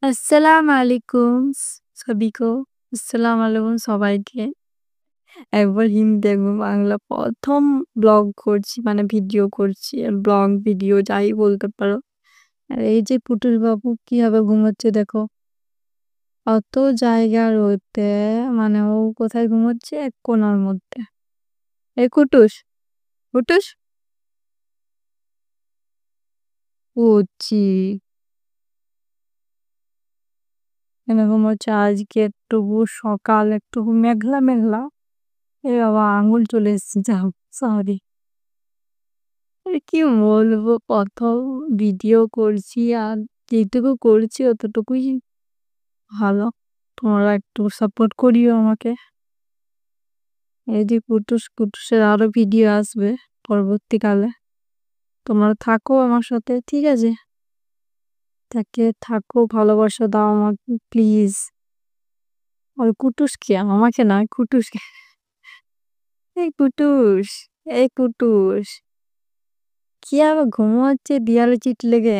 আসসালামু আলাইকুম সবিকো। আসসালামু আলাইকুম সবাইকে। একবার হিন্দি একবার বাংলা ১ম ব্লগ করছি মানে ভিডিও করছি। ব্লগ ভিডিও যাই বলতে পারো। আর এই যে পুটুস বাবু কিভাবে ঘুমাচ্ছে দেখো। অত জায়গা রইতে মানে ও কোথায় ঘুমোচ্ছে? এক কোণার মধ্যে। এই কুটুস, কুটুস, পুচি এখানে ঘুমোচ্ছে। আজকে একটু সকাল একটু মেঘলা, মেঘলা। এ বাবা আঙুল চলে এসেছে যাও সরি। কি বলবো ১ম ভিডিও করছি আর যেটুকু করছি অতটুকুই ভালো। তোমরা একটু সাপোর্ট করিও আমাকে। এই যে কুটুসের আরো ভিডিও আসবে পরবর্তীকালে। তোমরা থাকো আমার সাথে, ঠিক আছে? থাকো, ভালোবাসা দাও আমাকে প্লিজ। আর কুটুসকে আমাকে না কুটুসকে। এই কুটুস, এই কুটুস কি আবার ঘুমোচ্ছে দেয়ালে চিট লেগে?